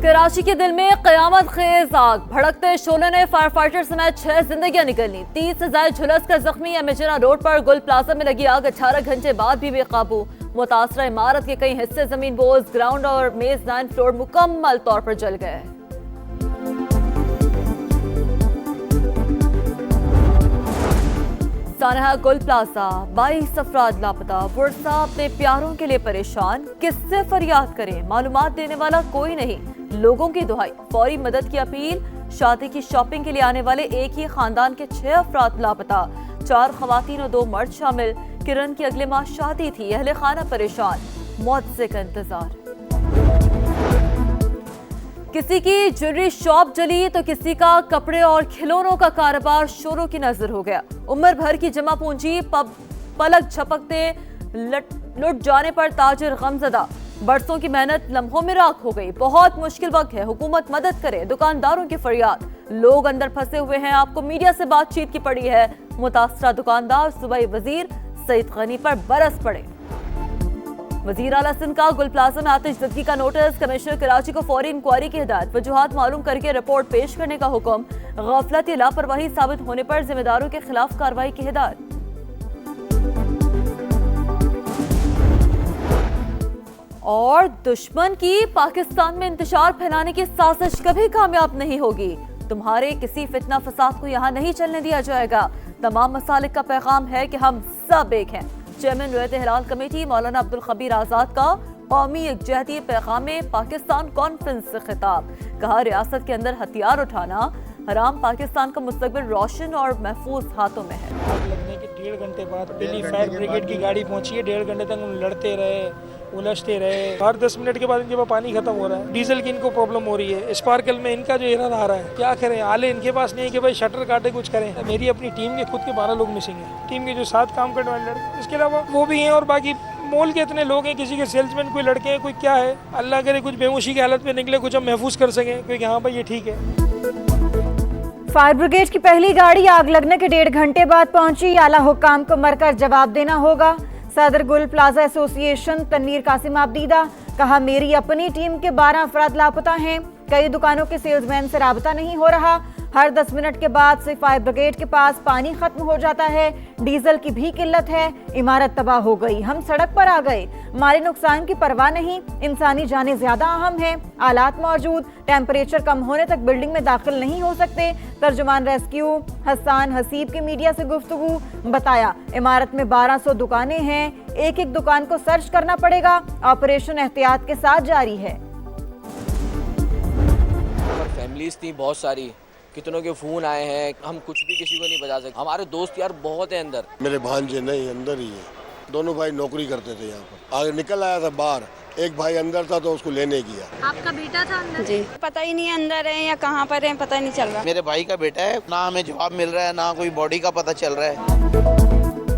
कराची के दिल में कयामत खेज आग, भड़कते शोले ने फायर फाइटर समेत 6 जिंदगियां निकली। 30 से ज्यादा झुलस कर जख्मी। एमेजना रोड पर गुल प्लाजा में लगी आग 18 घंटे बाद भी बेकाबू। मुतासरा इमारत के कई हिस्से जमीन बोझ, ग्राउंड और मेजबान फ्लोर मुकम्मल तौर पर जल गए। सानहा गुल प्लाजा, 22 अफराद लापता। वर्षा अपने प्यारों के लिए परेशान, किससे फरियाद करें, मालूमात देने वाला कोई नहीं। लोगों की दुहाई, फौरी मदद की अपील। शादी की शॉपिंग के लिए आने वाले एक ही खानदान के 6 अफराद लापता। 4 खवातीन और 2 मर्द शामिल। किरण की अगले माह शादी थी, अहले खाना परेशान, मुआवजे का इंतजार। किसी की ज्वेलरी शॉप जली तो किसी का कपड़े और खिलौनों का कारोबार शोरों की नजर हो गया। उम्र भर की जमा पूंजी पलक झपकते लुट जाने पर ताजिर गमजदा। बरसों की मेहनत लम्हों में राख हो गई। बहुत मुश्किल वक्त है, हुकूमत मदद करे। दुकानदारों की फरियाद, लोग अंदर फंसे हुए हैं, आपको मीडिया से बातचीत की पड़ी है। मुतासरा दुकानदार सूबाई वजीर सईद गनी पर बरस पड़े। वजीर आला सिंध का गुल प्लाजा में आतिशज़दगी का नोटिस। कमिश्नर कराची को फौरी इंक्वायरी की हिदायत। वजूहात मालूम करके रिपोर्ट पेश करने का हुक्म। गफलत या लापरवाही साबित होने पर जिम्मेदारों के खिलाफ कार्रवाई की हिदायत। और दुश्मन की पाकिस्तान में इंतशार फैलाने की साजिश कभी कामयाब नहीं होगी। तुम्हारे किसी फितना फसाद को यहाँ नहीं चलने दिया जाएगा। तमाम मसालिक का पैगाम है कि हम सब एक हैं। चेयरमैन रुयत हिलाल कमेटी मौलाना अब्दुल खबीर आजाद का कौमी यकजहती पैगाम पाकिस्तान कॉन्फ्रेंस से खिताब। कहा, रियासत के अंदर हथियार उठाना हराम, पाकिस्तान का मुस्तकबिल रोशन और महफूज हाथों में है। आग लगने के 1.5 घंटे बाद पहली फायर ब्रिगेड की गाड़ी पहुंची है। 1.5 घंटे तक हम लड़ते रहे, उलझते रहे। हर 10 मिनट के बाद इनके पास पानी खत्म हो रहा है। डीजल की इनको प्रॉब्लम हो रही है। स्पार्कल में इनका जो एरर आ रहा है, क्या करें, आले इनके पास नहीं है कि भाई शटर काटे कुछ करें। मेरी अपनी टीम के खुद के 12 लोग मिसिंग हैं। टीम के जो 7 काम करने वाले लड़के, इसके अलावा वो भी हैं। और बाकी मॉल के इतने लोग हैं, किसी के सेल्समैन, कोई लड़के हैं, कोई क्या है। अल्लाह करे कुछ बेहोशी की हालत में निकले, कुछ हम महफूज कर सकें, क्योंकि हाँ भाई ये ठीक है। फायर ब्रिगेड की पहली गाड़ी आग लगने के 1.5 घंटे बाद पहुंची। आला हुक्काम को मरकर जवाब देना होगा। सदर गुल प्लाजा एसोसिएशन तनवीर कासिम आबदीदा कहा, मेरी अपनी टीम के 12 अफराद लापता हैं। कई दुकानों के सेल्समैन से राबता नहीं हो रहा। हर 10 मिनट के बाद से फायर ब्रिगेड के पास पानी खत्म हो जाता है। डीजल की भी किल्लत है। इमारत तबाह हो गई, हम सड़क पर आ गए। माली नुकसान की परवाह नहीं, इंसानी जानें ज्यादा अहम है। आलात मौजूद, टेम्परेचर कम होने तक बिल्डिंग में दाखिल नहीं हो सकते। तर्जुमान रेस्क्यू हसन हसीब की मीडिया से गुफ्तगू। बताया, इमारत में 1200 दुकानें हैं, एक एक दुकान को सर्च करना पड़ेगा। ऑपरेशन एहतियात के साथ जारी है। फैमिलीज थी बहुत सारी, कितनों के फोन आए हैं, हम कुछ भी किसी को नहीं बता सकते। हमारे दोस्त यार बहुत है अंदर। मेरे भांजे नहीं अंदर ही है। दोनों भाई नौकरी करते थे यहाँ पर। आगे निकल आया था बाहर, एक भाई अंदर था तो उसको लेने गया। आपका बेटा था अंदर? जी, पता ही नहीं अंदर है या कहाँ पर है, पता ही नहीं चल रहा। मेरे भाई का बेटा है, ना हमें जवाब मिल रहा है, ना कोई बॉडी का पता चल रहा है।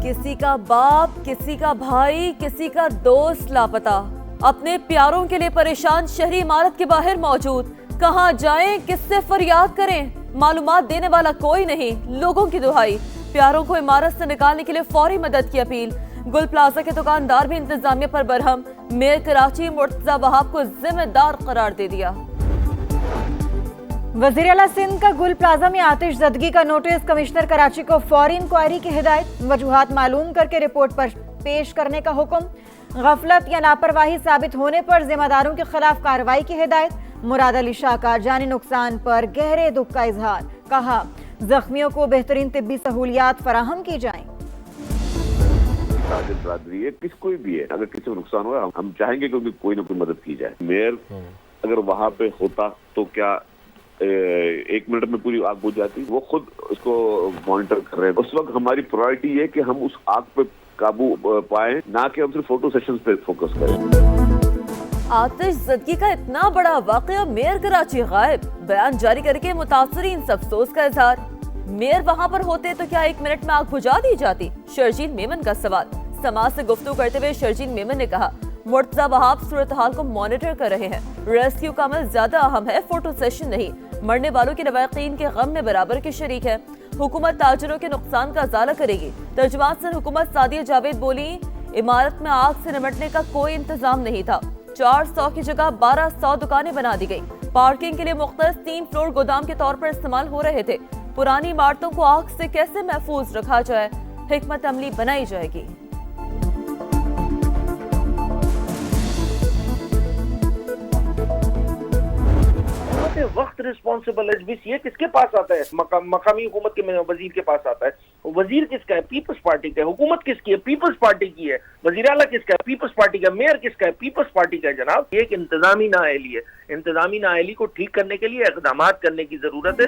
किसी का बाप, किसी का भाई, किसी का दोस्त लापता। अपने प्यारों के लिए परेशान, शहरी इमारत के बाहर मौजूद। कहाँ जाएं, किससे फरियाद करें, मालूमात देने वाला कोई नहीं। लोगों की दुहाई, प्यारों को इमारत से निकालने के लिए फौरी मदद की अपील। गुल प्लाजा के दुकानदार भी इंतजामिया पर बरहम। मेयर कराची मुर्तजा वहाब को जिम्मेदार करार दे दिया। वजीर आला सिंध का गुल प्लाजा में आतिशज़दगी का नोटिस। कमिश्नर कराची को फौरी इंक्वायरी की हिदायत। वजूहात मालूम करके रिपोर्ट पर पेश करने का हुक्म। गफलत या लापरवाही साबित होने पर जिम्मेदारों के खिलाफ कार्रवाई की हिदायत। मुराद अली शाह का जानी नुकसान पर गहरे दुख का इजहार। कहा, जख्मियों को बेहतरीन तिब्बी सहूलियात फराहम की जाएं। ताजिर बरादरी है, किस कोई भी है, अगर किसी को नुकसान हुआ हम चाहेंगे कि कोई ना कोई मदद की जाए। मेयर अगर वहाँ पे होता तो क्या 1 मिनट में पूरी आग बुझ जाती? वो खुद उसको मॉनिटर कर रहे हैं। उस वक्त हमारी प्रायोरिटी है कि हम उस आग पे काबू पाए, ना कि हम सिर्फ फोटो सेशंस पे फोकस करें। आतिशज़दगी का इतना बड़ा वाकया, मेयर कराची गायब। बयान जारी करके मुतासरीन से अफसोस का इजहार। मेयर वहां पर होते तो क्या 1 मिनट में आग बुझा दी जाती? शर्जील मेमन का सवाल। समाज से गुफ्तगू करते हुए शर्जील मेमन ने कहा, मुर्तजा वहाब सूरत हाल को मॉनिटर कर रहे हैं। रेस्क्यू का अमल ज्यादा अहम है, फोटो सेशन नहीं। मरने वालों के लवाकीन के गम में बराबर के शरीक है। हुकूमत ताजरों के नुकसान का इजाला करेगी। तर्जुमान सर हुकूमत सादिया जावेद बोली, इमारत में आग से निपटने का कोई इंतजाम नहीं था। 400 की जगह 1200 दुकानें बना दी गई। पार्किंग के लिए मुख्तस 3 फ्लोर गोदाम के तौर पर इस्तेमाल हो रहे थे। पुरानी इमारतों को आग से कैसे महफूज रखा जाए, हिकमत अमली बनाई जाएगी। वक्त रिस्पॉन्सिबल एसबीसी है, किसके पास आता है? मकामी हुकूमत के वजीर के पास आता है। वजीर किसका है? पीपल्स पार्टी का है। हुकूमत किसकी है? पीपल्स पार्टी की है। वजीर आला किसका है? पीपल्स पार्टी का। मेयर किसका है? पीपल्स पार्टी का है। जनाब, ये एक इंतजामी नाअहली है। इंतजामी नाअहली को ठीक करने के लिए इक़दाम करने की जरूरत है।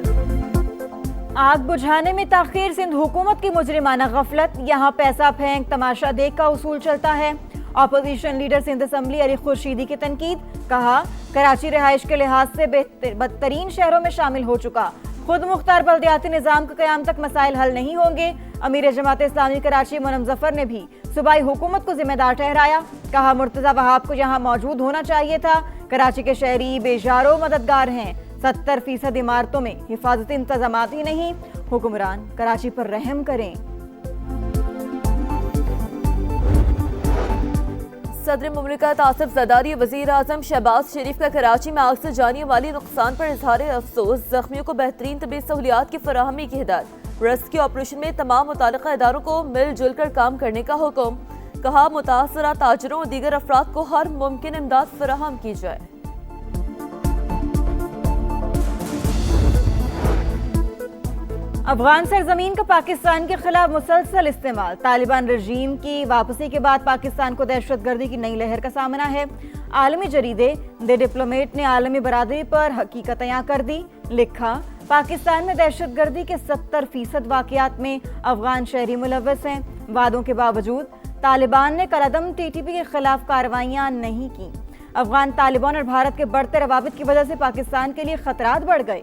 आग बुझाने में ताखीर, सिंध हुकूमत की मुजरिमाना गफलत, यहाँ पैसा फेंक तमाशा देख का उसूल चलता है। Opposition leader Sindh assembly Ali Khurshidi की तनकीद, कहा कराची रिहाइश के लिहाज से बदतरीन शहरों में शामिल हो चुका, खुद मुख्तार बल्दियाती निज़ाम के क़याम तक मसाइल हल नहीं होंगे। अमीर जमात इस्लामी कराची मोनम जफर ने भी सूबाई हुकूमत को जिम्मेदार ठहराया, कहा मुर्तज़ा वहाब को यहाँ मौजूद होना चाहिए था। कराची के शहरी बेजारो मददगार हैं, 70% इमारतों में हिफाजती इंतजामात ही नहीं, हुक्मरान कराची पर रहम करें। सदर मुमलिकत आसिफ ज़रदारी वज़ीर आज़म शहबाज शरीफ का कराची में आग से जाने वाली नुकसान पर इजहार अफसोस, जख्मियों को बेहतरीन तबी सहूलियात की फराहमी की हिदायत। रेस्क्यू ऑपरेशन में तमाम मुताल्लिका इदारों को मिलजुल कर काम करने का हुक्म, कहा मुतासरा ताजरों और दीगर अफराद को हर मुमकिन इमदाद फराहम की जाए। अफगान सरजमीन का पाकिस्तान के खिलाफ मुसलसल इस्तेमाल, तालिबान रजीम की वापसी के बाद पाकिस्तान को दहशतगर्दी की नई लहर का सामना है। आलमी जरीदे द डिप्लोमेट ने आलमी बरादरी पर हकीकत अयां कर दी, लिखा पाकिस्तान में दहशतगर्दी के 70% वाकयात में अफगान शहरी मुलव्वस हैं। वादों के बावजूद तालिबान ने कलअदम टीटीपी के खिलाफ कार्रवाइयां नहीं की। अफगान तालिबान और भारत के बढ़ते रवाबित की वजह से पाकिस्तान के लिए खतरात बढ़ गए।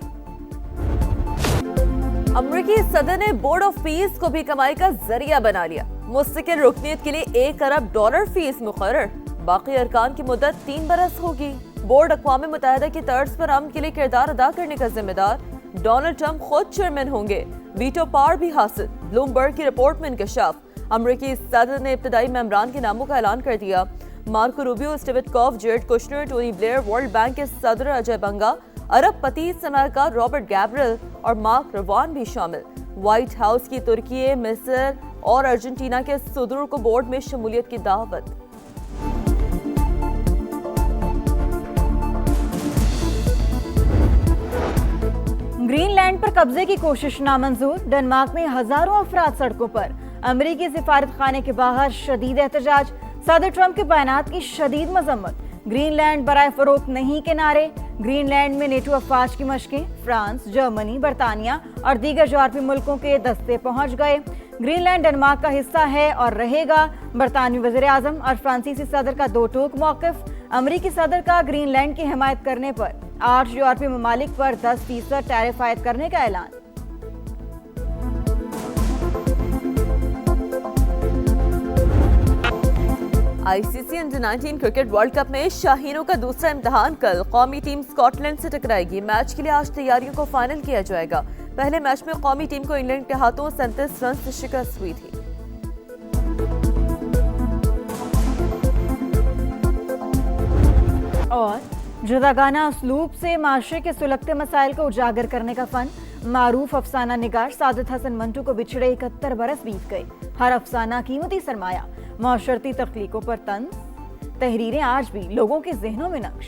अमरीकी सदर ने बोर्ड ऑफ पीस को भी कमाई का जरिया बना लिया। मुस्तकिल रुकनीत के लिए $1 अरब फीस मुकर्रर, बाकी अरकान की मुद्दत 3 बरस होगी। बोर्ड अक़वाम मुत्तहिदा की तर्ज पर अमन के लिए किरदार अदा करने का जिम्मेदार डोनाल्ड ट्रंप खुद चेयरमैन होंगे, वीटो पावर भी हासिल। ब्लूमबर्ग की रिपोर्ट में इंकशाफ, अमरीकी सदर ने इब्तदाई मेंबरान के नामों का ऐलान कर दिया। Marco Rubio, Steve Witkoff, Jared Kushner, Tony Blair, world bank के सदर अजय बंगा, अरबपति सलाहकार रॉबर्ट गैब्रियल और मार्क रवान भी शामिल। व्हाइट हाउस की तुर्की, मिस्र और अर्जेंटीना के सदरों को बोर्ड में शमूलियत की दावत। ग्रीनलैंड पर कब्जे की कोशिश नामंजूर, डेनमार्क में हजारों अफराद सड़कों पर। अमेरिकी सिफारत खाने के बाहर शदीद एहतजाज, सदर ट्रंप के बयानात की शदीद मजम्मत। ग्रीनलैंड बराए फरोख्त नहीं के नारे। ग्रीनलैंड में नेटो अफवाज की मशकें, फ्रांस, जर्मनी, बरतानिया और दीगर यूरोपीय मुल्कों के दस्ते पहुंच गए। ग्रीनलैंड डेनमार्क का हिस्सा है और रहेगा। बरतानवी वज़ीर आज़म और फ्रांसीसी सदर का दो टोक मौक़िफ़। अमरीकी सदर का ग्रीनलैंड की हिमायत करने पर 8 यूरोपीय ममालिक पर 10% टैरिफ आयद करने का ऐलान। ICC under-19 cricket world cup में शाहीनों का दूसरा इम्तिहान कल। कौमी टीम स्कॉटलैंड से टकराएगी। मैच के लिए आज तैयारियों को फाइनल किया जाएगा। पहले मैच में कौमी टीम को इंग्लैंड के हाथों 37 रन से शिकस्त हुई थी। और जुदागाना उसलूब से माशरे के सुलगते मसाइल को उजागर करने का फन। मारूफ अफसाना निगार सादित हसन मंटू को बिछड़े 71 बरस बीत गए। हर अफसाना कीमती सरमाया, माशरती तख्लीकों पर तंज, तहरीरें आज भी लोगों के जहनों में नक्श।